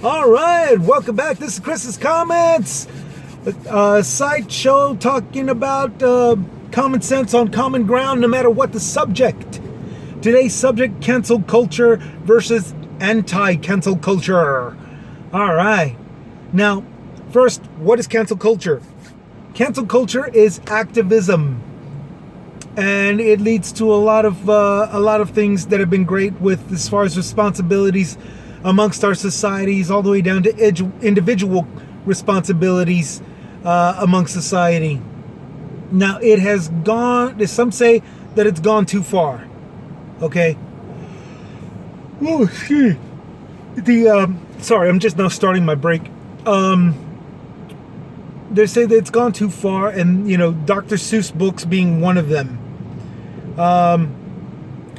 All right, welcome back. This is Chris's Comments, a side show talking about common sense on common ground, no matter what the subject. Today's subject: cancel culture versus anti-cancel culture. All right. Now, first, what is cancel culture? Cancel culture is activism, and it leads to a lot of things that have been great with as far as responsibilities amongst our societies, all the way down to individual responsibilities amongst society. Now, it has gone. Some say that it's gone too far. Okay. Oh, excuse me. Sorry, I'm just now starting my break. They say that it's gone too far, and Dr. Seuss books being one of them.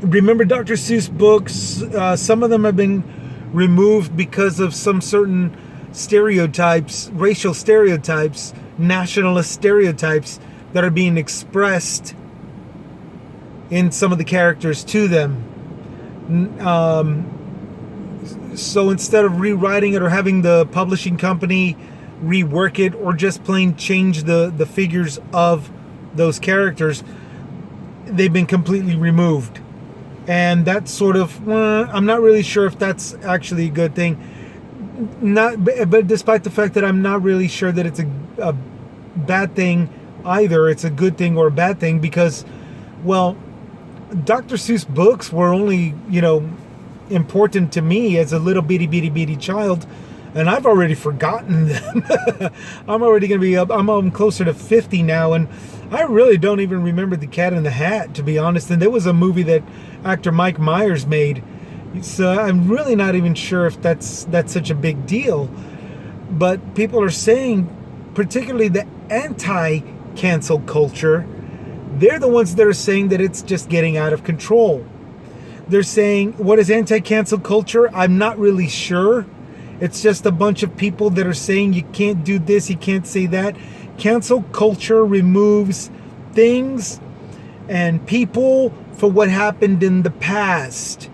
Remember Dr. Seuss books? Some of them have been removed because of some certain stereotypes, racial stereotypes, nationalist stereotypes that are being expressed in some of the characters to them. So instead of rewriting it or having the publishing company rework it or just plain change the figures of those characters, they've been completely removed. And that's sort of, I'm not really sure if that's actually a good thing. But despite the fact that I'm not really sure that it's a bad thing either, it's a good thing or a bad thing, because, well, Dr. Seuss books were only, important to me as a little bitty child, and I've already forgotten them. I'm closer to 50 now, and I really don't even remember The Cat in the Hat, to be honest. And there was a movie that actor Mike Myers made, so I'm really not even sure if that's such a big deal. But people are saying, particularly the anti-cancel culture, they're the ones that are saying that it's just getting out of control. They're saying, what is anti-cancel culture? I'm not really sure. It's just a bunch of people that are saying you can't do this, you can't say that. Cancel culture removes things and people for what happened in the past.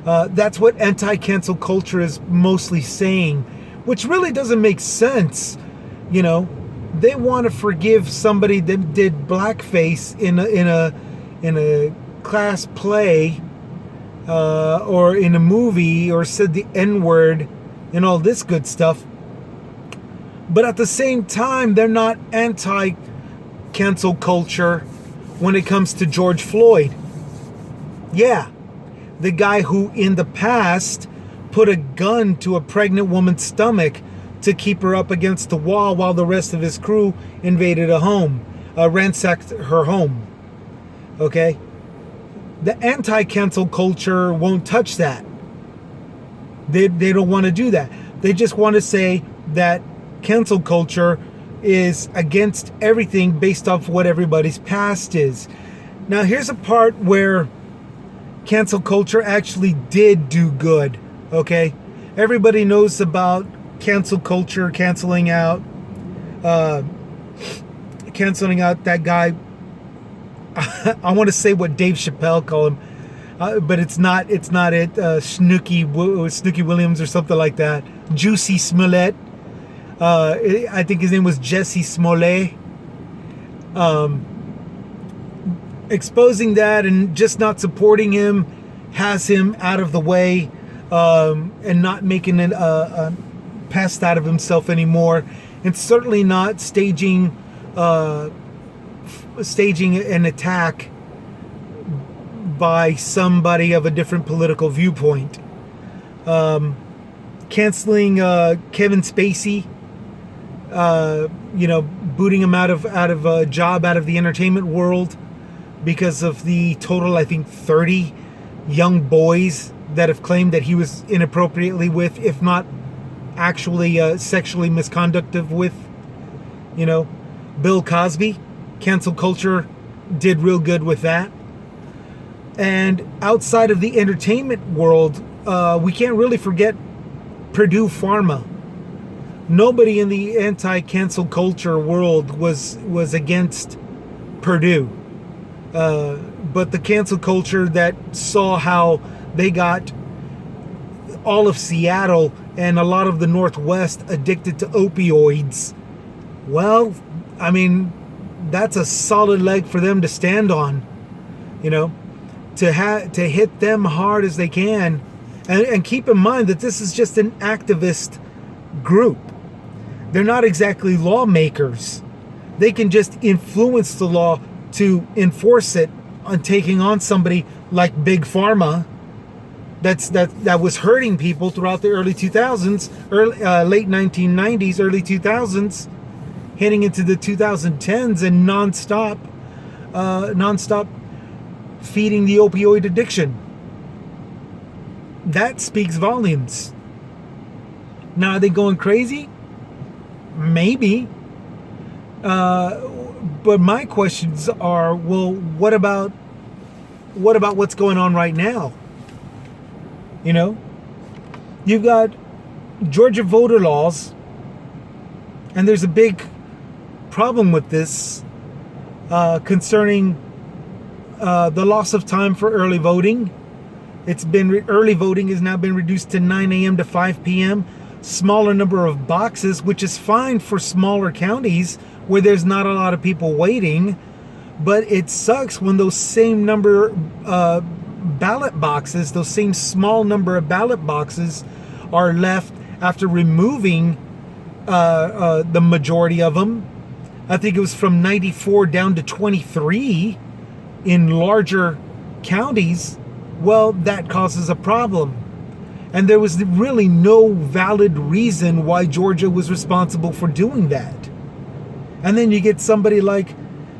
That's what anti-cancel culture is mostly saying, which really doesn't make sense. They want to forgive somebody that did blackface in a class play or in a movie, or said the N-word and all this good stuff. But at the same time, they're not anti-cancel culture when it comes to George Floyd. Yeah, the guy who in the past put a gun to a pregnant woman's stomach to keep her up against the wall while the rest of his crew invaded a home, ransacked her home. Okay? The anti-cancel culture won't touch that. They don't want to do that. They just want to say that cancel culture is against everything based off what everybody's past is. Now, here's a part where cancel culture actually did do good, okay? Everybody knows about cancel culture, canceling out that guy. I want to say what Dave Chappelle called him, but it's not it. Snooky Williams or something like that. Juicy Smollett. I think his name was Jesse Smollett. Exposing that and just not supporting him has him out of the way, and not making a pest out of himself anymore, and certainly not staging an attack by somebody of a different political viewpoint. Canceling Kevin Spacey, booting him out of a job, out of the entertainment world, because of the total, I think, 30 young boys that have claimed that he was inappropriately with, if not actually sexually misconductive with. Bill Cosby. Cancel culture did real good with that. And outside of the entertainment world, we can't really forget Purdue Pharma. Nobody in the anti-cancel culture world was against Purdue. But the cancel culture that saw how they got all of Seattle and a lot of the Northwest addicted to opioids. Well, I mean, that's a solid leg for them to stand on, you know, to hit them hard as they can. And keep in mind that this is just an activist group. They're not exactly lawmakers. They can just influence the law to enforce it on taking on somebody like Big Pharma that was hurting people throughout the early 2000s, late 1990s, early 2000s, heading into the 2010s, and nonstop feeding the opioid addiction. That speaks volumes. Now, are they going crazy? Maybe. But my questions are, well, what about what's going on right now? You know, you've got Georgia voter laws, and there's a big problem with this concerning the loss of time for early voting. It's been early voting has now been reduced to 9 a.m. to 5 p.m. Smaller number of boxes, which is fine for smaller counties where there's not a lot of people waiting, but it sucks when those same number ballot boxes, those same small number of ballot boxes, are left after removing the majority of them. I think it was from 94 down to 23 in larger counties. Well, that causes a problem. And there was really no valid reason why Georgia was responsible for doing that. And then you get somebody like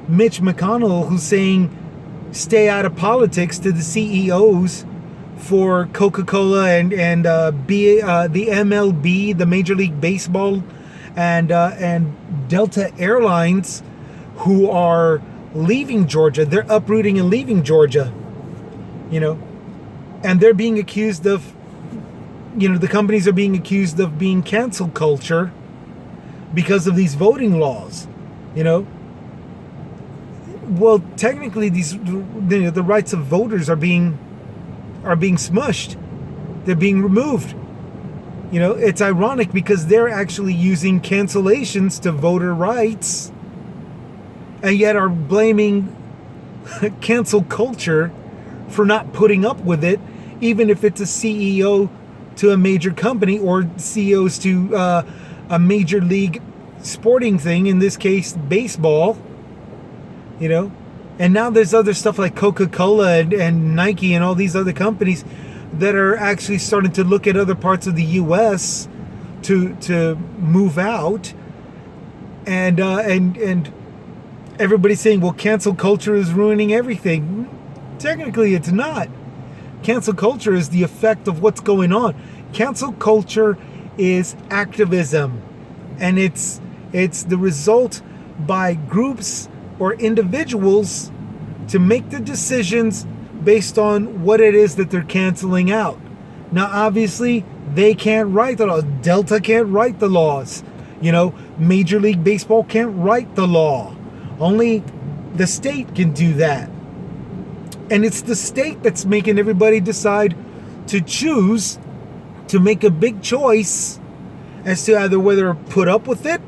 Mitch McConnell who's saying stay out of politics to the CEOs for Coca-Cola and the MLB, the Major League Baseball, and Delta Airlines, who are leaving Georgia. They're uprooting and leaving Georgia, you know, and they're being accused of, you know, the companies are being accused of being cancel culture because of these voting laws, you know. Well, technically, the rights of voters are being smushed. They're being removed. You know, it's ironic because they're actually using cancellations to voter rights, and yet are blaming cancel culture for not putting up with it, even if it's a CEO to a major company or CEOs to a major league sporting thing, in this case baseball, you know. And now there's other stuff like Coca-Cola and Nike and all these other companies that are actually starting to look at other parts of the U.S. to move out, and everybody's saying, well, cancel culture is ruining everything. Technically, it's not. Cancel culture is the effect of what's going on. Cancel culture is activism, and it's the result by groups or individuals to make the decisions based on what it is that they're canceling out. Now, obviously, they can't write the laws. Delta can't write the laws. You know, Major League Baseball can't write the law. Only the state can do that. And it's the state that's making everybody decide to choose to make a big choice as to either whether put up with it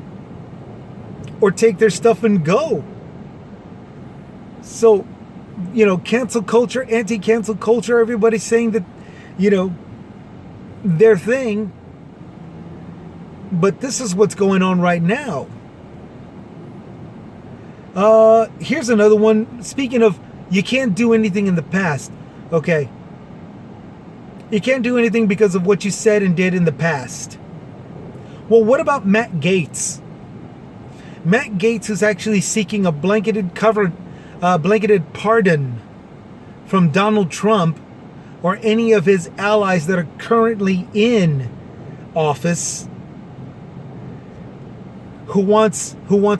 or take their stuff and go. So, you know, cancel culture, anti-cancel culture, everybody's saying that, you know, their thing. But this is what's going on right now. Here's another one. Speaking of, you can't do anything in the past. Okay. You can't do anything because of what you said and did in the past. Well, what about Matt Gaetz? Matt Gaetz is actually seeking a blanketed pardon from Donald Trump or any of his allies that are currently in office, who wants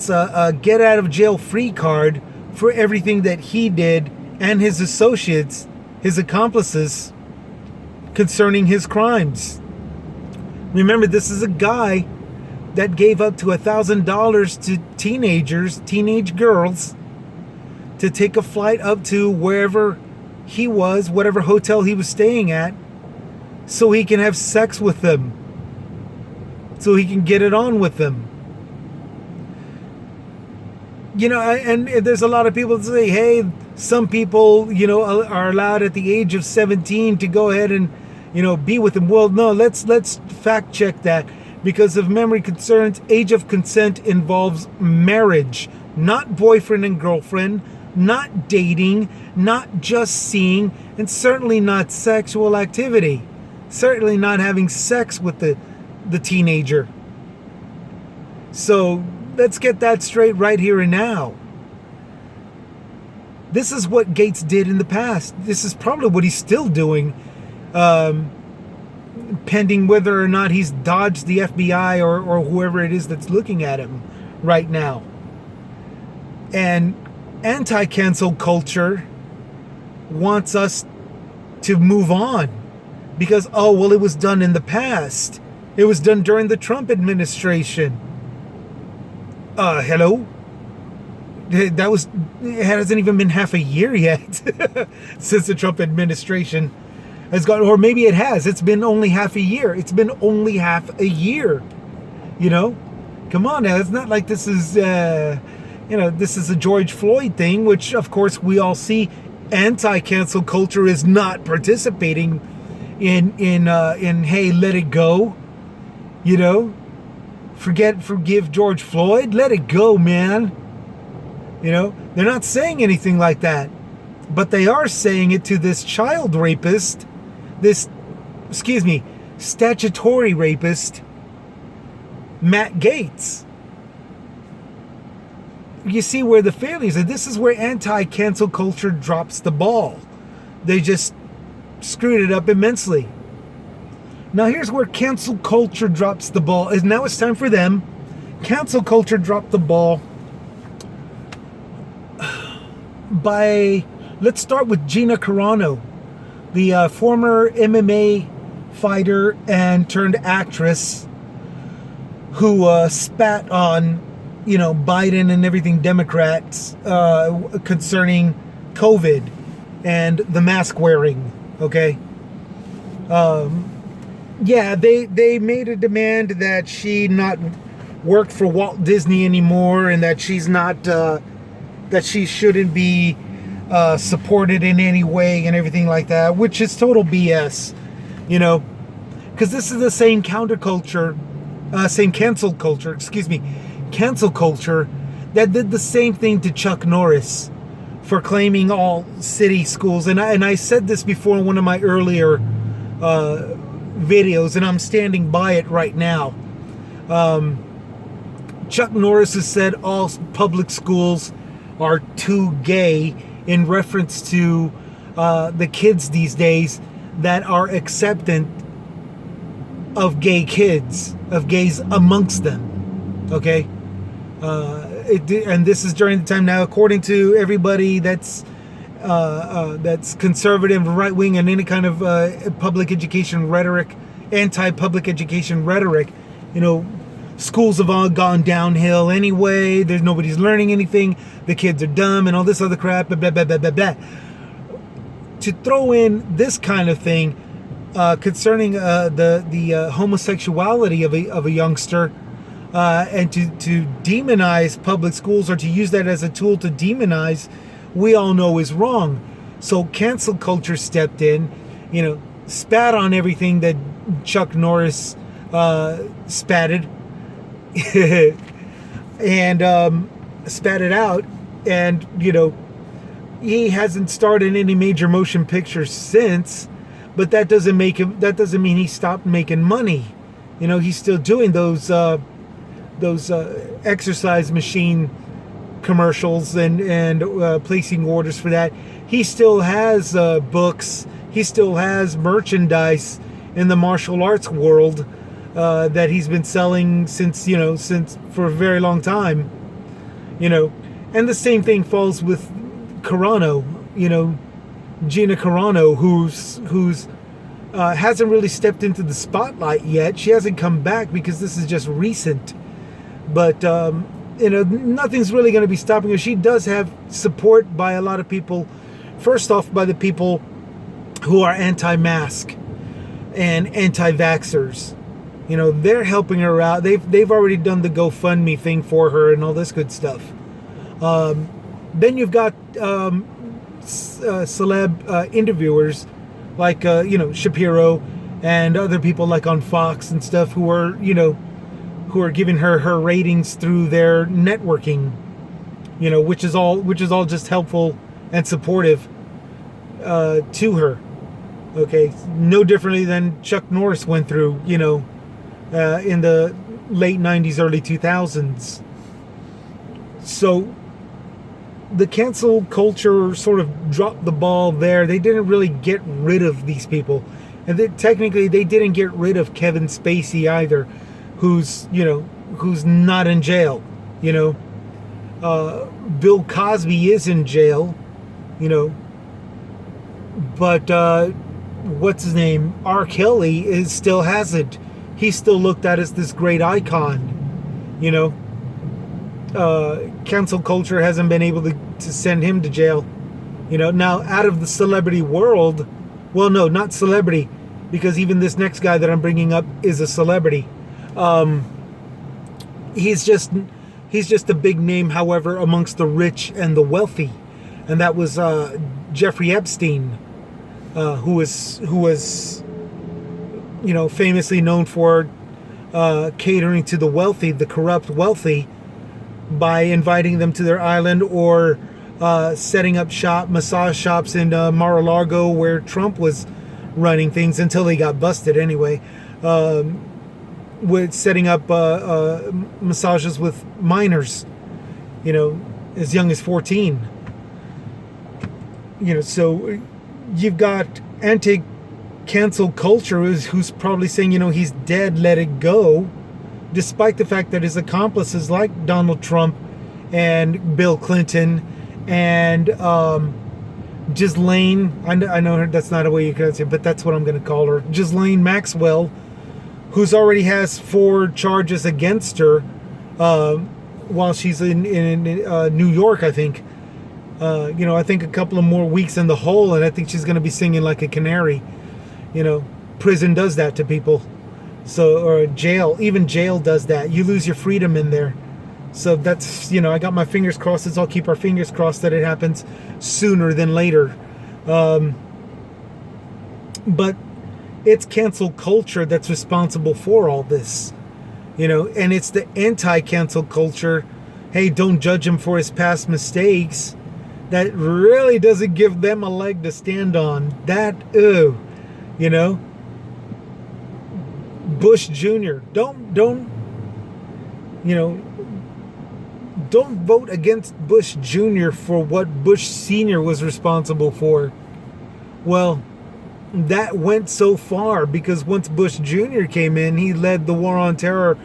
a get out of jail free card for everything that he did and his associates, his accomplices, concerning his crimes. Remember, this is a guy that gave up to $1,000 to teenage girls, to take a flight up to wherever he was, whatever hotel he was staying at, so he can have sex with them, so he can get it on with them. You know, and there's a lot of people that say, hey, some people, you know, are allowed at the age of 17 to go ahead and, you know, be with them. Well, no, let's fact check that, because of memory concerns. Age of consent involves marriage, not boyfriend and girlfriend, not dating, not just seeing, and certainly not sexual activity. Certainly not having sex with the teenager. So let's get that straight right here and now. This is what Gates did in the past. This is probably what he's still doing, pending whether or not he's dodged the FBI or whoever it is that's looking at him right now. And anti-cancel culture wants us to move on because, oh, well, it was done in the past. It was done during the Trump administration. Hello? It hasn't even been half a year yet since the Trump administration has gone, or maybe it has. It's been only half a year. It's been only half a year. You know? Come on now. It's not like this is, this is a George Floyd thing, which of course we all see. Anti-cancel culture is not participating in hey, let it go. You know? Forgive George Floyd. Let it go, man. You know, they're not saying anything like that, but they are saying it to this child rapist, statutory rapist, Matt Gaetz. You see where the failures are. This is where anti-cancel culture drops the ball. They just screwed it up immensely. Now here's where cancel culture drops the ball. Now it's time for them. Cancel culture dropped the ball let's start with Gina Carano, the former MMA fighter and turned actress who spat on, Biden and everything Democrats concerning COVID and the mask wearing. Okay. They made a demand that she not work for Walt Disney anymore, and that she's not that she shouldn't be supported in any way and everything like that, which is total BS, because this is the same cancel culture that did the same thing to Chuck Norris for claiming all city schools. And I said this before in one of my earlier videos, and I'm standing by it right now. Chuck Norris has said all public schools are too gay in reference to the kids these days that are acceptant of gay kids, of gays amongst them. Okay? And this is during the time now, according to everybody that's conservative, right-wing, and any kind of public education rhetoric, anti-public education rhetoric, schools have all gone downhill anyway. Nobody's learning anything. The kids are dumb and all this other crap. Blah, blah, blah, blah, blah, blah. To throw in this kind of thing concerning the homosexuality of a youngster, and to demonize public schools, or to use that as a tool to demonize, we all know is wrong. So cancel culture stepped in, spat on everything that Chuck Norris spatted. And spat it out, and he hasn't started any major motion pictures since, but that doesn't mean he stopped making money. He's still doing those exercise machine commercials and placing orders for that. He still has books, he still has merchandise in the martial arts world that he's been selling since for a very long time, and the same thing falls with Carano, Gina Carano, who's hasn't really stepped into the spotlight yet. She hasn't come back because this is just recent, but nothing's really going to be stopping her. She does have support by a lot of people. First off, by the people who are anti-mask. and anti-vaxxers. You know, they're helping her out. They've already done the GoFundMe thing for her and all this good stuff. Then you've got celeb interviewers like Shapiro and other people like on Fox and stuff who are giving her ratings through their networking, which is all just helpful and supportive to her. Okay, no differently than Chuck Norris went through, in the late 90s, early 2000s. So the cancel culture sort of dropped the ball there. They didn't really get rid of these people. And technically they didn't get rid of Kevin Spacey either, who's not in jail. Bill Cosby is in jail, but what's his name? R. Kelly still hasn't. He's still looked at as this great icon, cancel culture hasn't been able to send him to jail. Now out of the celebrity world, well, no, not celebrity, because even this next guy that I'm bringing up is a celebrity. He's just a big name, however, amongst the rich and the wealthy, and that was Jeffrey Epstein, who was famously known for catering to the wealthy, the corrupt wealthy, by inviting them to their island or setting up massage shops in Mar-a-Lago where Trump was running things until he got busted anyway, with setting up massages with minors, as young as 14. So you've got anti-cancel culture who's probably saying, he's dead, let it go, despite the fact that his accomplices like Donald Trump and Bill Clinton and Ghislaine, I know her, that's not a way you can say it, but that's what I'm going to call her, Ghislaine Maxwell, who's already has 4 charges against her while she's in New York, I think. I think a couple of more weeks in the hole, and I think she's going to be singing like a canary. Prison does that to people. So, or jail, even jail does that. You lose your freedom in there. So that's, I got my fingers crossed. Let's all keep our fingers crossed that it happens sooner than later. But it's cancel culture that's responsible for all this, and it's the anti-cancel culture. Hey, don't judge him for his past mistakes. That really doesn't give them a leg to stand on. That, Bush Jr. Don't vote against Bush Jr. for what Bush Sr. was responsible for. Well, that went so far because once Bush Jr. came in, he led the war on terror,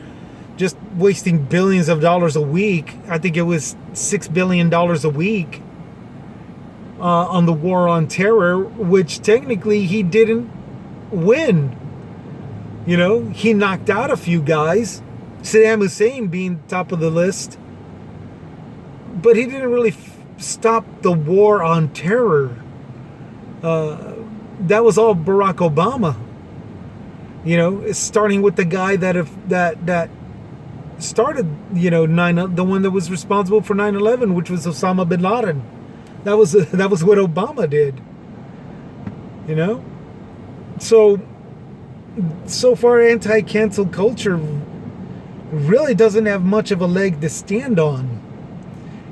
just wasting billions of dollars a week. I think it was $6 billion a week on the war on terror, which technically he didn't win. He knocked out a few guys, Saddam Hussein being top of the list, but he didn't really stop the war on terror. That was all Barack Obama. Starting with the guy that started, the one that was responsible for 9/11, which was Osama bin Laden. That was what Obama did. So far, anti-cancel culture really doesn't have much of a leg to stand on.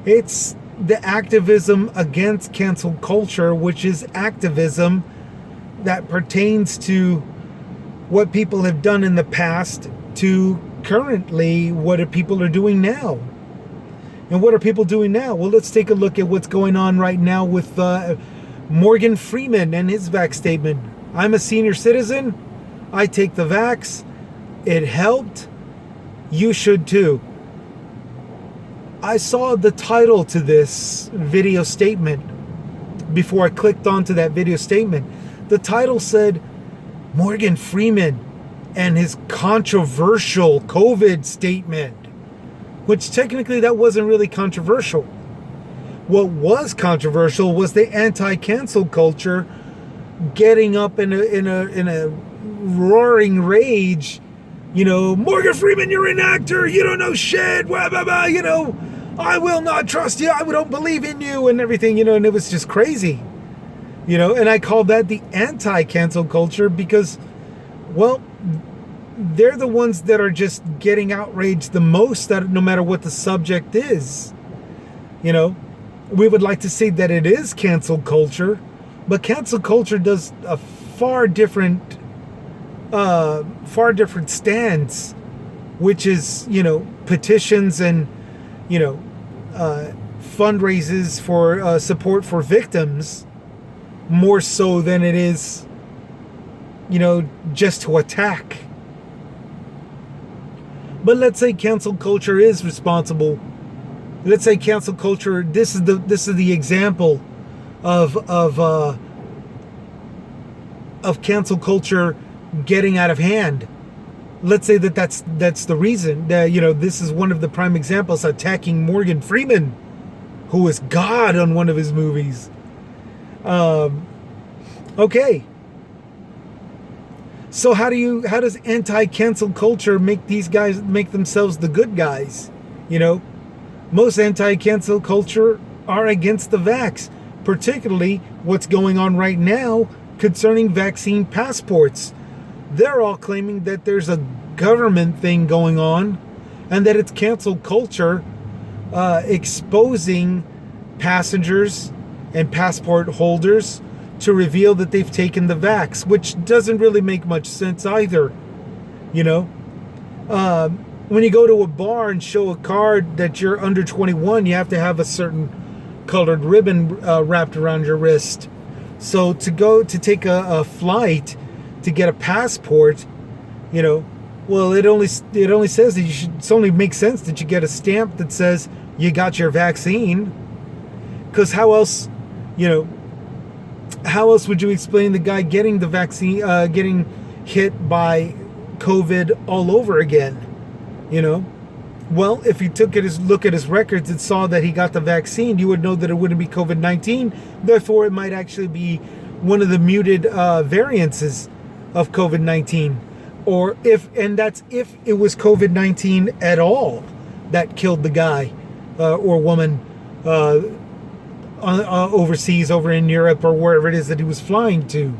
It's the activism against cancel culture, which is activism that pertains to what people have done in the past to currently what people are doing now. And what are people doing now? Well, let's take a look at what's going on right now with Morgan Freeman and his vax statement. I'm a senior citizen. I take the vax. It helped. You should too. I saw the title to this video statement before I clicked onto that video statement. The title said Morgan Freeman and his controversial COVID statement, which technically that wasn't really controversial. What was controversial was the anti-cancel culture getting up in a roaring rage, Morgan Freeman, you're an actor, you don't know shit, blah, blah, blah, I will not trust you, I don't believe in you, and everything, and it was just crazy, and I call that the anti-cancel culture because, well, they're the ones that are just getting outraged the most, that no matter what the subject is. We would like to say that it is cancel culture, but cancel culture does a far different stance, which is, petitions and, fundraisers for support for victims, more so than it is, just to attack. But let's say cancel culture is responsible. Let's say cancel culture. This is the example of cancel culture getting out of hand. Let's say that's the reason that this is one of the prime examples, attacking Morgan Freeman, who is God on one of his movies. Okay. So how does anti-cancel culture make themselves the good guys? Most anti-cancel culture are against the vax, particularly what's going on right now concerning vaccine passports. They're all claiming that there's a government thing going on and that it's cancel culture exposing passengers and passport holders to reveal that they've taken the vax, which doesn't really make much sense either. When you go to a bar and show a card that you're under 21, you have to have a certain colored ribbon wrapped around your wrist. So to take a flight to get a passport, well, it only says that it only makes sense that you get a stamp that says you got your vaccine. Because how else would you explain the guy getting the vaccine, getting hit by COVID all over again? Well, if you look at his records and saw that he got the vaccine, you would know that it wouldn't be COVID-19. Therefore, it might actually be one of the muted variances of COVID-19, that's if it was COVID-19 at all that killed the guy or woman overseas, over in Europe or wherever it is that he was flying to.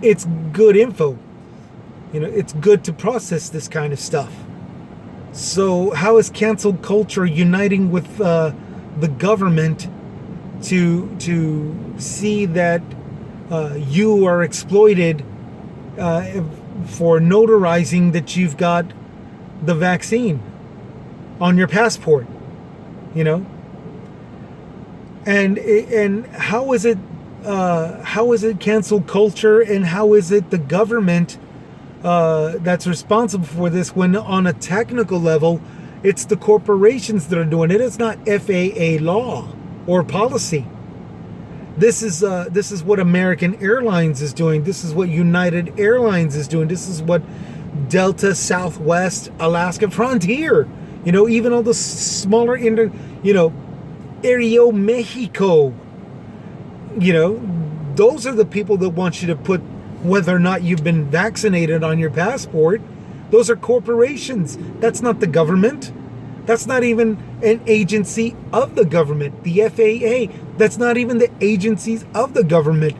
It's good info. It's good to process this kind of stuff. So how is cancel culture uniting with the government to see that you are exploited for notarizing that you've got the vaccine on your passport? And how is it cancel culture, and how is it the government that's responsible for this, when on a technical level it's the corporations that are doing it? It's not FAA law or policy. This is what American Airlines is doing. This is what United Airlines is doing. This is what Delta, Southwest, Alaska, Frontier, even all the smaller Aereo Mexico, those are the people that want you to put whether or not you've been vaccinated on your passport. Those are corporations. That's not the government. That's not even an agency of the government. The FAA, that's not even the agencies of the government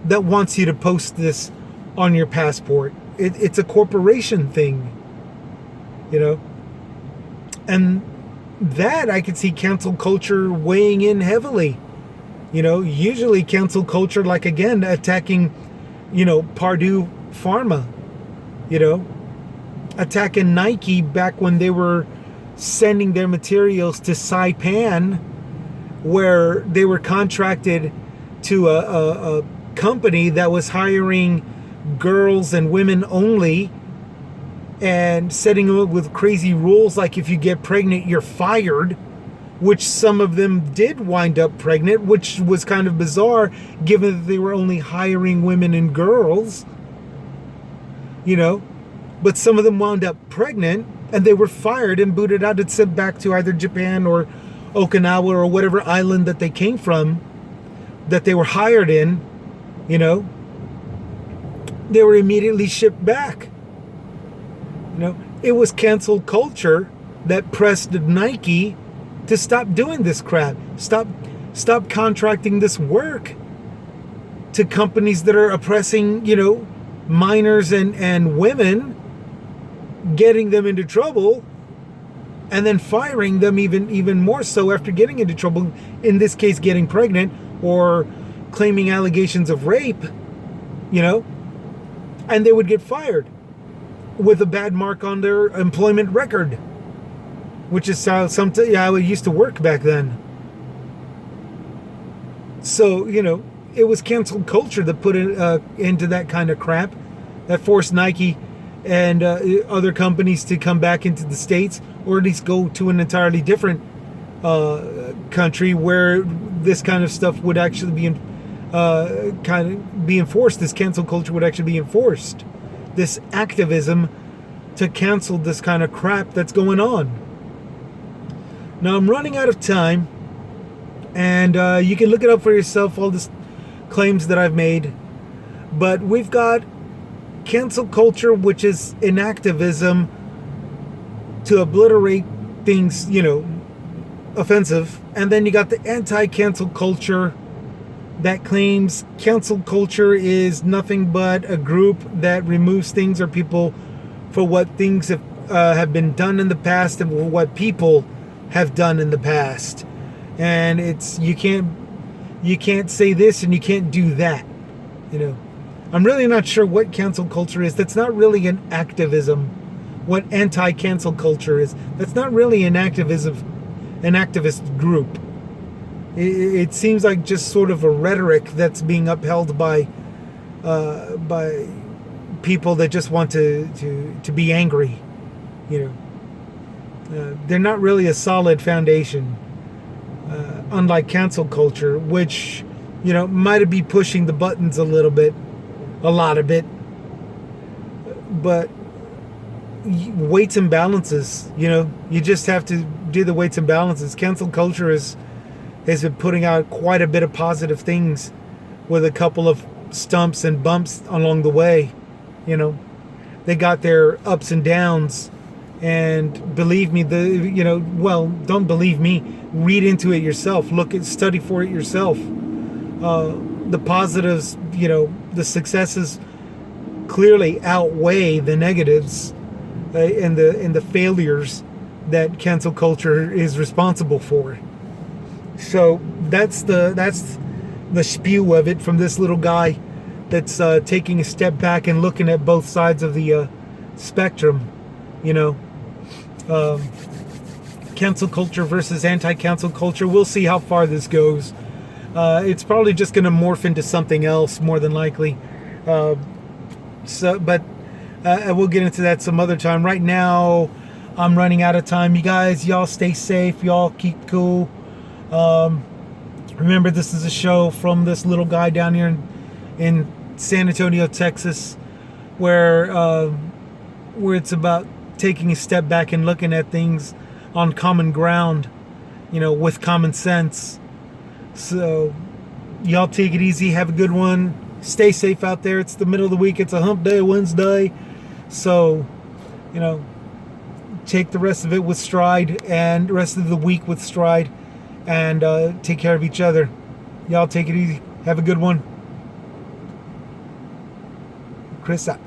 that wants you to post this on your passport. It's a corporation thing, And that I could see cancel culture weighing in heavily. Usually cancel culture, like again, attacking, Purdue Pharma, attacking Nike back when they were sending their materials to Saipan, where they were contracted to a company that was hiring girls and women only, and setting them up with crazy rules like if you get pregnant, you're fired, which some of them did wind up pregnant, which was kind of bizarre given that they were only hiring women and girls, but some of them wound up pregnant and they were fired and booted out and sent back to either Japan or Okinawa or whatever island that they came from, that they were hired in, they were immediately shipped back. You know, it was cancel culture that pressed Nike to stop doing this crap. Stop contracting this work to companies that are oppressing, you know, minors and women, getting them into trouble, and then firing them even more so after getting into trouble, in this case getting pregnant or claiming allegations of rape, you know, and they would get fired with a bad mark on their employment record, which is how it used to work back then. So, you know, it was cancel culture that put it into that kind of crap, that forced Nike and other companies to come back into the States, or at least go to an entirely different country where this kind of stuff would actually be enforced. This cancel culture would actually be enforced. This activism to cancel this kind of crap that's going on. Now I'm running out of time, and you can look it up for yourself, all the claims that I've made. But we've got cancel culture, which is an activism to obliterate things, you know, offensive. And then you got the anti-cancel culture that claims cancel culture is nothing but a group that removes things or people for what things have been done in the past and what people have done in the past. And it's you can't say this and you can't do that. You know, I'm really not sure what cancel culture is. That's not really an activism. What anti-cancel culture is. That's not really an activist group. It seems like just sort of a rhetoric that's being upheld by people that just want to be angry. You know, they're not really a solid foundation. Unlike cancel culture, which, you know, might be pushing the buttons a lot of it, but weights and balances, you know, you just have to do the weights and balances. Cancel culture has been putting out quite a bit of positive things with a couple of stumps and bumps along the way. You know, they got their ups and downs, and believe me, don't believe me, read into it yourself, study for it yourself. The positives, you know, the successes clearly outweigh the negatives and the failures that cancel culture is responsible for. So that's the spew of it from this little guy that's taking a step back and looking at both sides of the spectrum. You know, cancel culture versus anti-cancel culture. We'll see how far this goes. It's probably just going to morph into something else, more than likely. But we'll get into that some other time. Right now, I'm running out of time. Y'all stay safe. Y'all keep cool. Remember, this is a show from this little guy down here in San Antonio, Texas, where it's about taking a step back and looking at things on common ground, you know, with common sense. So, y'all take it easy. Have a good one. Stay safe out there. It's the middle of the week. It's a hump day, Wednesday. So, you know, take the rest of it with stride and the rest of the week with stride, and take care of each other. Y'all take it easy. Have a good one. Chris out.